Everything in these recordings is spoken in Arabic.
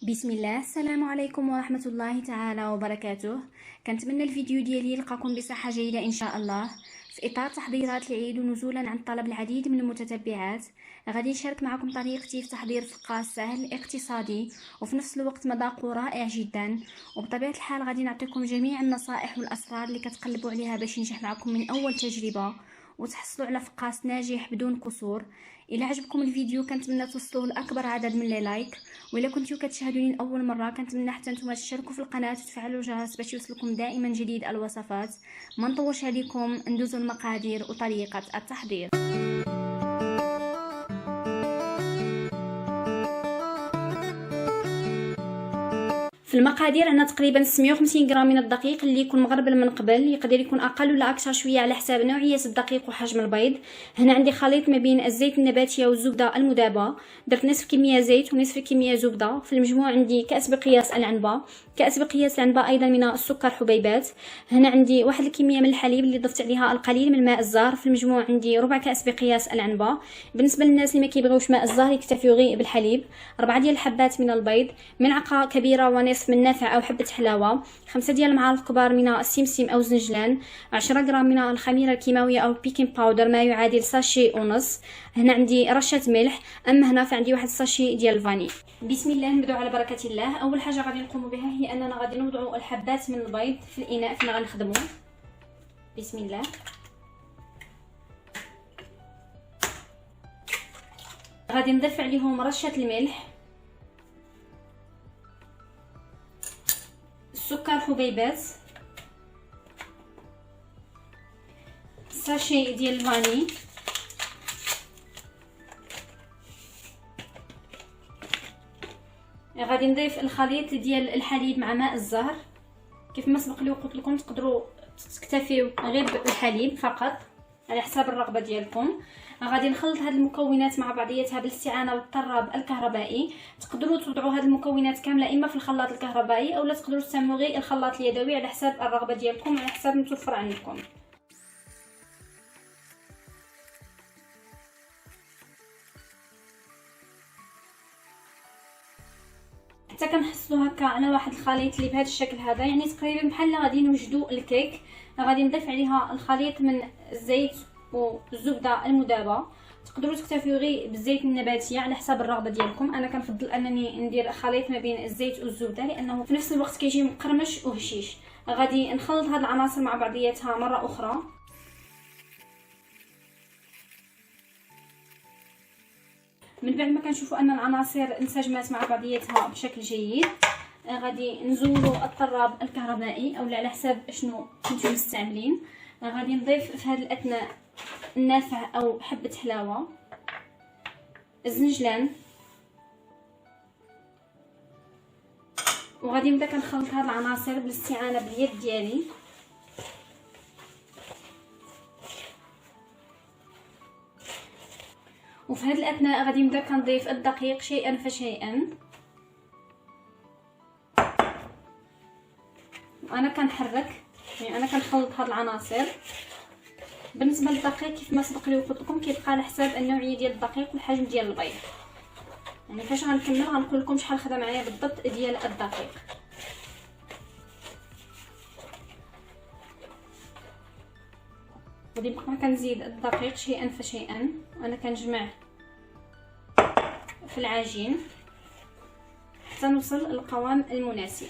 بسم الله. السلام عليكم ورحمة الله تعالى وبركاته. كنتمنى الفيديو ديالي يلقاكم بصحة جيدة إن شاء الله. في إطار تحضيرات العيد ونزولا عن طلب العديد من المتتبعات، غادي نشارك معكم طريقتي في تحضير فقاس سهل اقتصادي وفي نفس الوقت مذاقه رائع جدا. وبطبيعة الحال غادي نعطيكم جميع النصائح والأسرار اللي كتقلبوا عليها باش ينجح معكم من أول تجربة وتحصلوا على فقاس ناجح بدون قصور. الى عجبكم الفيديو كنتمنى توصلوه لاكبر عدد من لايك، والا كنتو كتشاهدوني لاول مره كنتمنى حتى نتوما تشتركوا في القناه وتفعلوا الجرس باش يوصلكم دائما جديد الوصفات. ما نطولش عليكم، ندوزو المقادير وطريقه التحضير. في المقادير عندنا تقريبا 650 غرام من الدقيق اللي يكون مغربل من قبل، يقدر يكون اقل ولا اكثر شويه على حساب نوعيه الدقيق وحجم البيض. هنا عندي خليط ما بين الزيت النباتيه والزبده المذابه، درت نصف كميه زيت ونصف كميه زبده. في المجموع عندي كاس بقياس العنبه، كاس بقياس العنبه ايضا من السكر حبيبات. هنا عندي واحد الكميه من الحليب اللي ضفت عليها القليل من الماء الزهر. في المجموع عندي ربع كاس بقياس العنبه. بالنسبه للناس اللي ما كيبغيوش ماء الزهر يكتفيو غير بالحليب. 4 ديال الحبات من البيض، ملعقه كبيره ونصف من نافع او حبه حلاوه، 5 ديال المعالق كبار من السمسم او الزنجلان، 10 غرام من الخميره الكيماويه او بيكنج باودر ما يعادل ساشي ونص. هنا عندي رشه ملح، اما هنا فعندي واحد الساشي ديال الفاني. بسم الله، نبداو على بركه الله. اول حاجه غادي نقوم بها هي اننا غادي نوضعوا الحبات من البيض في الاناء فين غنخدموا. بسم الله. غادي نضيف عليهم رشه الملح، السكر حبيبات، ساشي ديال الفاني، غادي نضيف الخليط ديال الحليب مع ماء الزهر. كيف ما سبق لي وقلت لكم تقدروا تكتفيو غير بالحليب فقط على حساب الرغبه ديالكم. غادي نخلط هاد المكونات مع بعضياتها بالاستعانه بالطراب الكهربائي. تقدروا توضعوا هاد المكونات كامله اما في الخلاط الكهربائي اولا تقدروا تستعملوا غير الخلاط اليدوي على حساب الرغبه ديالكم، على حساب متوفر عندكم. حتى كنحصلوا هكا على واحد الخليط اللي بهذا الشكل هذا، يعني تقريبا بحال غادي نوجدوا الكيك. غادي نضيف عليها الخليط من الزيت والزبده المذابه. تقدروا تكتفيو غير بالزيت النباتي على حساب الرغبه ديالكم. انا كنفضل انني ندير خليط ما بين الزيت والزبده لانه في نفس الوقت كيجي مقرمش وهشيش. غادي نخلط هاد العناصر مع بعضياتها مره اخرى. من بعد ما كنشوفوا ان العناصر انسجمت مع بعضياتها بشكل جيد، غادي نزولوا الطراب الكهربائي او على حساب شنو كنتو مستعملين. غادي نضيف في هذا الاثناء النافع او حبه حلاوه، الزنجلان، وغادي نبدا كنخلط هاد العناصر بالاستعانه باليد ديالي. وفي هذه الاثناء غادي نبدا كنضيف الدقيق شيئا فشيئا. انا كنحرك، يعني انا كنخلط هاد العناصر. بالنسبه للدقيق كيف ما سبق لي وقلت لكم كيبقى على حساب النوعيه ديال الدقيق والحجم ديال البيض. يعني فاش غنكمل غنقول لكم شحال خدا معايا بالضبط ديال الدقيق. غادي نبقى كنزيد الدقيق شيئا فشيئا وانا كنجمع في العجين حتى نوصل للقوام المناسب.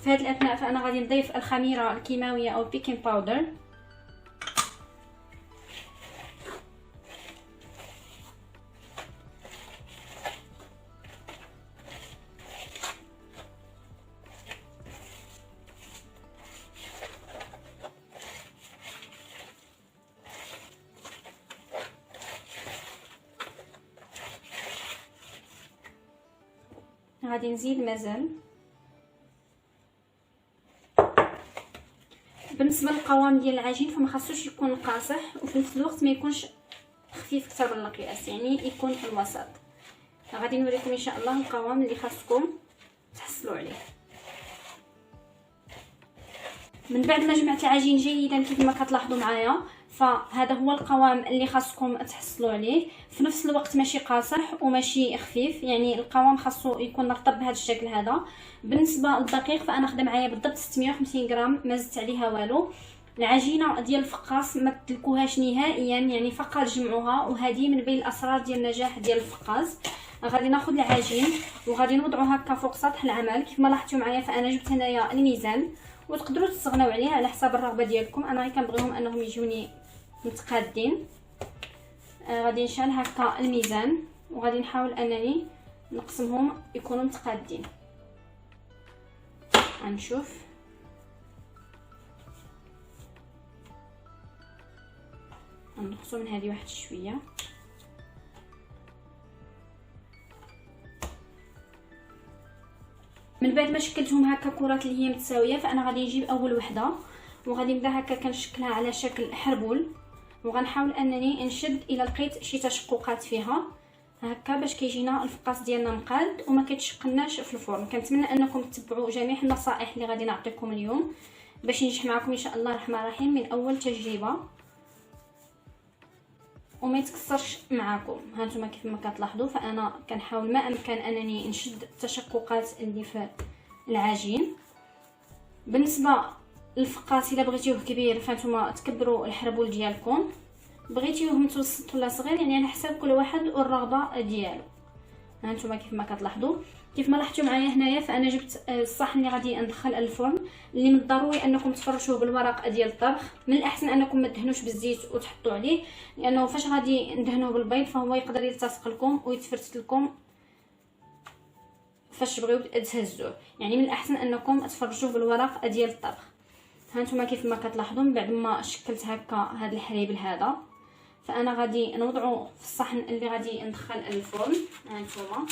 في هذه الاثناء فانا غادي نضيف الخميره الكيماويه او بيكنج باودر. غادي نزيد مازال. بالنسبه للقوام ديال العجين فما خاصوش يكون قاصح وفي نفس الوقت ما يكونش خفيف اكثر من القياس، يعني يكون في الوسط. غادي نوريكم ان شاء الله القوام اللي خاصكم تحصلوا عليه. من بعد ما جمعت العجين جيدا كيف ما كتلاحظوا معايا فهذا هو القوام اللي خاصكم تحصلوا عليه، في نفس الوقت ماشي قاصح وماشي خفيف، يعني القوام خاصو يكون رطب بهذا الشكل هذا. بالنسبه للدقيق فانا خدام معايا بالضبط 650 غرام، ما زدت عليها والو. العجينه ديال الفقاص ما تلكوهاش نهائيا، يعني فقط جمعوها، وهذه من بين الاسرار ديال النجاح ديال الفقاص. غادي ناخذ العجين وغادي نوضعو هكا فوق سطح العمل. كيف ما لاحظتوا معايا فانا جبت هنايا الميزان، وتقدروا تستغناو عليه على حساب الرغبه ديالكم. انا غير كنبغيهم انهم يجوني متقادين. غادي نشعل هكا الميزان وغادي نحاول انني نقسمهم يكونوا متقادين. غنشوف غنقصو من هذه واحد شويه. من بعد ما شكلتهم هكا كرات اللي هي متساويه، فانا غادي نجيب اول وحده وغادي نبدا هكا كنشكلها على شكل حربول، وغنحاول انني نشد الى لقيت شي تشققات فيها هكا باش كيجينا الفقاص ديالنا مقاد وما كيتشقلناش في الفرن. كنتمنى انكم تتبعوا جميع النصائح اللي غادي نعطيكم اليوم باش ينجح معكم ان شاء الله الرحمن الرحيم من اول تجربه وما يتكسرش معاكم. هانتوما كيف ما كتلاحظوا فانا كنحاول ما امكن انني نشد التشققات اللي في العجين. بالنسبه للفقاص الا بغيتوه كبير فانتوما تكبروا الحربول ديالكم، بغيتوه متوسط ولا صغير يعني على حساب كل واحد والرغبه ديالو. هانتوما كيف ما كتلاحظوا. كيف ما لاحظتوا معايا هنايا فانا جبت الصحن اللي غادي ندخل الفرن، اللي من الضروري انكم تفرشوه بالورق ديال الطبخ. من الاحسن انكم ما تدهنوش بالزيت وتحطوا عليه، لانه فاش غادي ندهنوه بالبيض فهو يقدر يلتصق لكم ويتفرت لكم فاش تبغيو تهزوه. يعني من الاحسن انكم تفرشوه بالورق ديال الطبخ. هانتوما كيف ما كتلاحظوا من بعد ما شكلت هكا هذا الحريبل هذا فانا غادي نوضعه في الصحن اللي غادي ندخل الفرن. هانتوما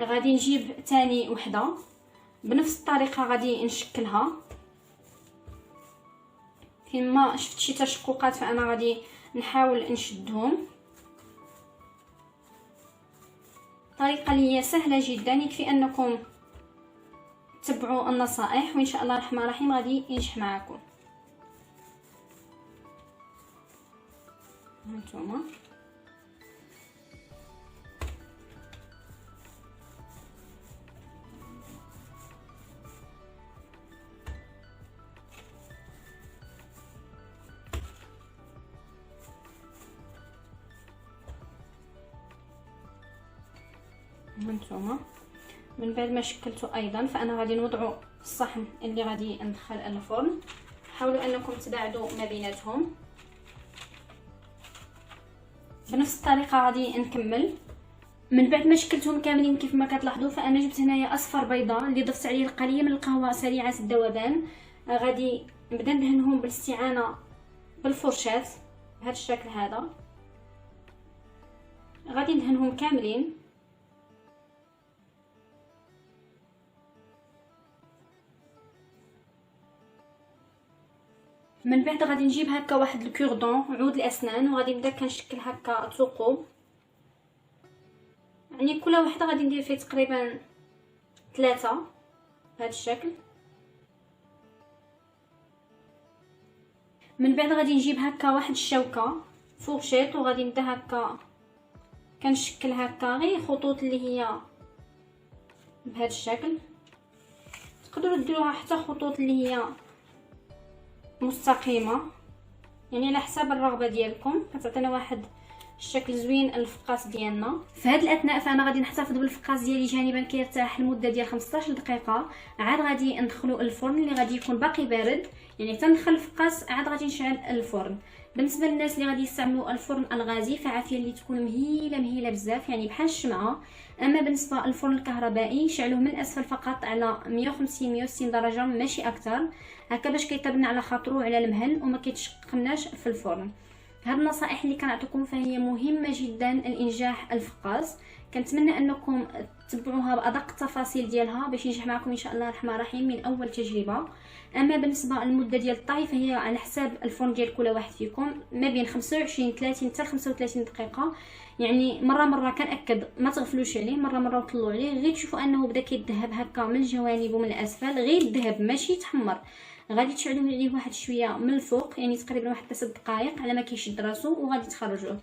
غادي نجيب ثاني وحده بنفس الطريقه غادي نشكلها. كما شفت شي تشققات فانا غادي نحاول نشدهم. طريقه اللي هي سهله جدا، يكفي انكم تبعوا النصائح وان شاء الله الرحمن الرحيم غادي ينجح معكم. هانتوما من بعد ما شكلته ايضا فانا غادي نوضعه في الصحن اللي غادي ندخل الفرن. حاولوا انكم تباعدوا ما بيناتهم. بنفس الطريقه غادي نكمل. من بعد ما شكلتهم كاملين كيف ما كتلاحظوا فانا جبت هنايا اصفر بيضه اللي ضفت عليه القليل من القهوه سريعه الذوبان. غادي نبدا ندهنهم بالاستعانه بالفرشاه بهذا الشكل هذا. غادي ندهنهم كاملين. من بعد غادي نجيب هكا واحد الكوردون عود الاسنان وغادي نبدا كنشكل هكا ثقوب، يعني كل وحده غادي ندير فيه تقريبا 3 بهذا الشكل. من بعد غادي نجيب هكا واحد الشوكه فورشيط وغادي نبدا هكا كنشكل هكا غير خطوط اللي هي بهذا الشكل. تقدروا ديروها حتى خطوط اللي هي مستقيمه، يعني على حساب الرغبه ديالكم. كتعطينا واحد الشكل زوين الفقاص ديالنا. في هذه الاثناء فانا غادي نحتفظ بالفقاص ديالي جانبا كيرتاح المده ديال 15 دقيقه. عاد غادي ندخلو الفرن اللي غادي يكون باقي بارد، يعني تندخل الفقاص عاد غادي نشعل الفرن. بالنسبه للناس اللي غادي يستعملوا الفرن الغازي فعافيه اللي تكون مهيله بزاف، يعني بحال الشمعه. اما بالنسبه للفرن الكهربائي شعلوه من اسفل فقط على 150 160 درجه ماشي اكثر، هكا باش كيطيبنا على خاطرو على المهل وما كيتشققناش في الفرن. هاد النصائح اللي كنعطيكم فهي مهمه جدا لانجاح الفقاص. كنتمنى انكم تتبعوها بادق التفاصيل ديالها باش ينجح معكم ان شاء الله الرحمن الرحيم من اول تجربه. اما بالنسبه للمده ديال الطهي فهي على حساب الفرن ديال كل واحد فيكم، ما بين 25 30 حتى 35 دقيقه. يعني مره كنأكد ما تغفلوش عليه، مره وطلعوا عليه غير تشوفوا انه بدا كيذهب هكا من الجوانب ومن الاسفل، غير الذهب ماشي تحمر، غادي تشعلوا عليه واحد شويه من الفوق، يعني تقريبا واحد 3 دقائق على ما كيشد راسو، وغادي تخرجوه.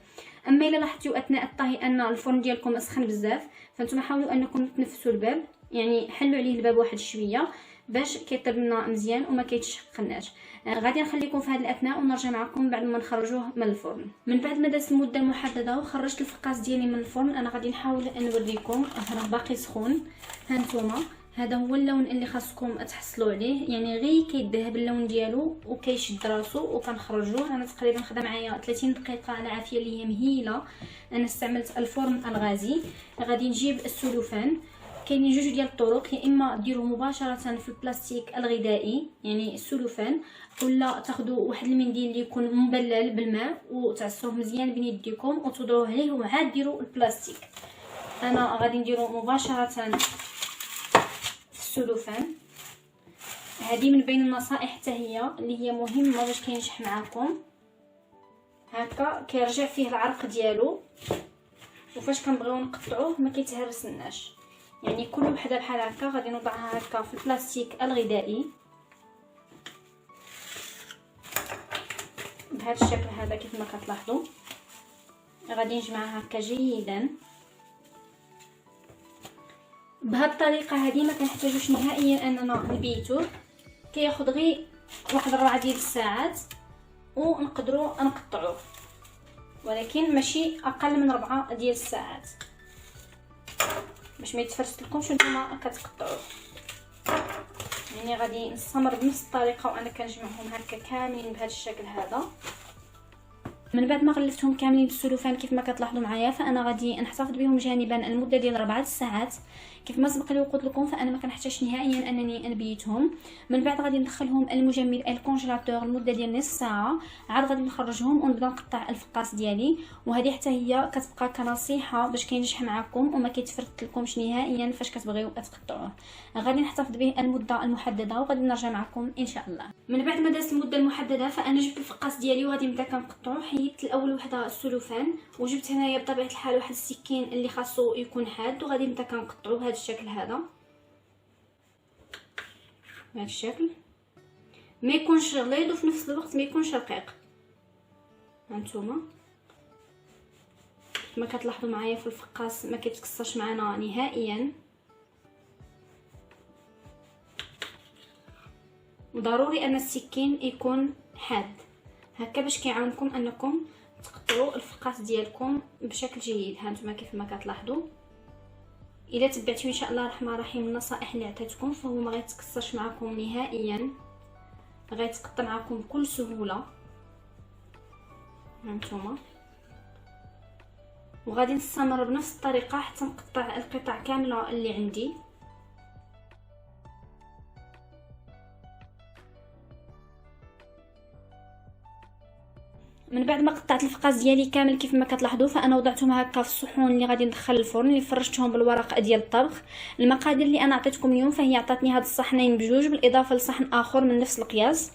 اما الا لاحظتوا اثناء الطهي ان الفرن ديالكم سخن بزاف، فانتم حاولوا انكم تنفسوا الباب، يعني حلوا عليه الباب واحد شويه باش كيطيب لنا مزيان وما كيتشقناش. غادي نخليكم في هذه الاثناء ونرجع معكم بعد ما نخرجوه من الفرن. من بعد ما دازت المده المحدده وخرجت الفقاس ديالي من الفرن، انا غادي نحاول نوريكم. راه باقي سخون، ها نتوما هذا هو اللون اللي خاصكم تحصلوا عليه، يعني غير كيذهب اللون ديالو وكيشد راسو وكنخرجوه. انا تقريبا خدا معايا 30 دقيقه على عافيه اللي هي مهيله. انا استعملت الفرن الغازي. غادي نجيب السلوفان. كاينين جوج ديال الطرق، يا اما ديروه مباشره في البلاستيك الغذائي يعني السلوفان، ولا تاخذوا واحد المنديل اللي يكون مبلل بالماء وتعصروه مزيان بين يديكم وتوضعوه عليه وعاد ديروا البلاستيك. انا غادي نديرو مباشره السلوفان. هذه من بين النصائح حتى هي اللي هي مهمه باش كينجح معكم. هكا كيرجع فيه العرق ديالو، وفاش كنبغيو نقطعوه ما كيتهرسناش. يعني كل وحده بحال هكا غادي نوضعها هكا في البلاستيك الغذائي بهذا الشكل هذا كيف ما كتلاحظوا. غادي نجمعها هكا جيدا بهذه الطريقه. هذه ما كنحتاجوش نهائيا اننا نبيتوه، كياخذ غير واحد 4 ديال الساعات ونقدروا نقطعوه، ولكن ماشي اقل من 4 ديال الساعات باش ما يتفرس لكمش نتوما كتقطعوه. يعني غادي نستمر بنفس الطريقه وانا كنجمعهم هكا كاملين بهذا الشكل هذا. من بعد ما غلفتهم كاملين بالسلوفان كيف ما كتلاحظوا معايا، فانا غادي نحتفظ بهم جانبا المده ديال 4 ساعات. كيف ما سبق لي وقلت لكم فانا ما كنحتاجش نهائيا انني نبيتهم. من بعد غادي ندخلهم المجمد الكونجيلاتور لمده ديال نصف ساعه، عاد غادي نخرجهم ونبدا نقطع الفقاس ديالي. وهذه حتى هي كتبقى كنصيحه باش كينجح معكم وما كيتفرت لكمش نهائيا فاش كتبغيو تقطعوه. غادي نحتفظ به المده المحدده وغادي نرجع معكم ان شاء الله. من بعد ما دازت المده المحدده فانا جبت الفقاس ديالي وغادي نبدا كنقطعو. حيدت الاول وحده السلوفان، وجبت هنايا بطبيعه الحال واحد السكين اللي خاصو يكون حاد، وغادي نبدا كنقطعو بهذا الشكل هذا. بهذا الشكل ما يكونش غليظ وفي نفس الوقت ما يكونش رقيق. هانتوما كما كتلاحظوا معايا في الفقاس ما كيتكسرش معنا نهائيا. ضروري ان السكين يكون حاد هكا باش كيعاونكم انكم تقطعوا الفقاس ديالكم بشكل جيد. هانتوما كيف ما كتلاحظوا الا تبعتوا ان شاء الله الرحمن الرحيم النصائح اللي عطيتكم فهو ما غيتكسرش معكم نهائيا، غيتقطع معكم بكل سهوله. هانتوما وغادي نستمر بنفس الطريقه حتى نقطع القطع كامله اللي عندي. من بعد ما قطعت الفقاس ديالي كامل كيف ما كتلاحظوا فانا وضعتهم هكا في الصحون اللي غادي ندخل الفرن اللي فرشتهم بالورق ديال الطبخ. المقادير اللي انا عطيتكم اليوم فهي عطاتني هاد الصحنين بجوج بالاضافه لصحن اخر من نفس القياس.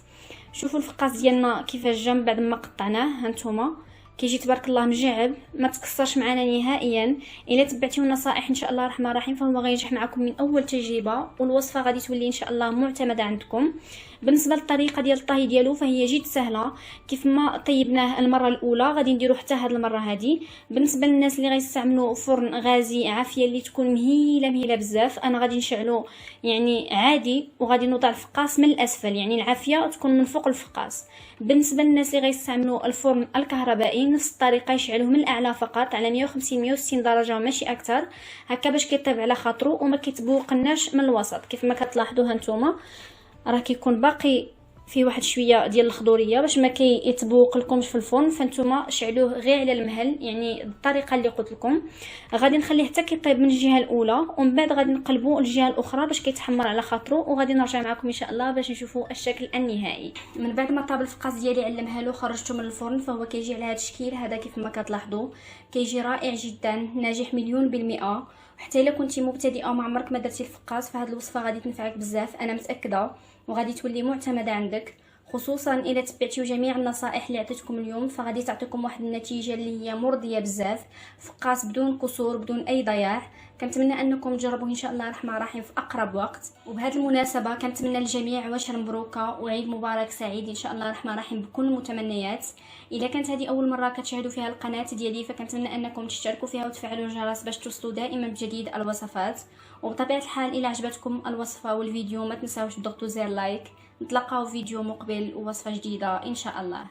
شوفوا الفقاس ديالنا كيفاش جا بعد ما قطعناه. هانتوما كيجي تبارك الله مجعب ما تكسرش معنا نهائيا. الا تبعتيو النصائح ان شاء الله الرحمن الرحيم فهو غينجح معكم من اول تجربه، والوصفه غادي تولي ان شاء الله معتمده عندكم. بالنسبه للطريقه ديال الطهي ديالو فهي جد سهله، كيف ما طيبناه المره الاولى غادي نديرو حتى هاد المره هذه. بالنسبه للناس اللي غيستعملوا فرن غازي عافيه اللي تكون مهيله بزاف، انا غادي نشعلو يعني عادي وغادي نوضع الفقاس من الاسفل، يعني العافيه تكون من فوق الفقاس. بالنسبه للناس اللي غيستعملوا الفرن الكهربائي نفس الطريقه، يشعلوه من الاعلى فقط على 150 160 درجه ماشي اكثر، هكا باش كيطيب على خاطرو وما كيتبوقناش من الوسط. كيف ما كتلاحظوا هانتوما راه كيكون باقي فيه واحد شويه ديال الخضوريه باش ما كيتبوق لكمش في الفرن، فانتوما شعلوه غير على المهل يعني بالطريقه اللي قلت لكم. غادي نخليه حتى كيطيب من الجهه الاولى ومن بعد غادي نقلبوا الجهه الاخرى باش كيتحمر على خاطرو، وغادي نرجع معكم ان شاء الله باش نشوفوا الشكل النهائي. من بعد ما طاب الفقاس ديالي على المهل وخرجته من الفرن فهو كيجي على هذا الشكل هذا. كيف ما كتلاحظوا كيجي رائع جدا، ناجح 100%. حتى الا كنتي مبتدئه وما عمرك ما درتي الفقاس فهاد الوصفه غادي تنفعك بزاف انا متاكده، وغادي تولي معتمده عندك، خصوصا اذا تبعتيو جميع النصائح اللي عطيتكم اليوم، فغادي تعطيكم واحد النتيجه اللي هي مرضيه بزاف، فقاس بدون قصور بدون اي ضياع. كنتمنى انكم تجربوه ان شاء الله الرحمن الرحيم في اقرب وقت. وبهذه المناسبه كنتمنى للجميع عواشر مبروكه وعيد مبارك سعيد ان شاء الله الرحمن الرحيم بكل المتمنيات. اذا كانت هذه اول مره كتشاهدوا فيها القناه ديالي فكنتمنى انكم تشتركوا فيها وتفعلوا الجرس باش توصلوا دائما بجديد الوصفات. وبطبيعه الحال الى عجبتكم الوصفه والفيديو ما تنساوش تضغطوا زر لايك. نتلاقاو في فيديو مقبل ووصفه جديده ان شاء الله.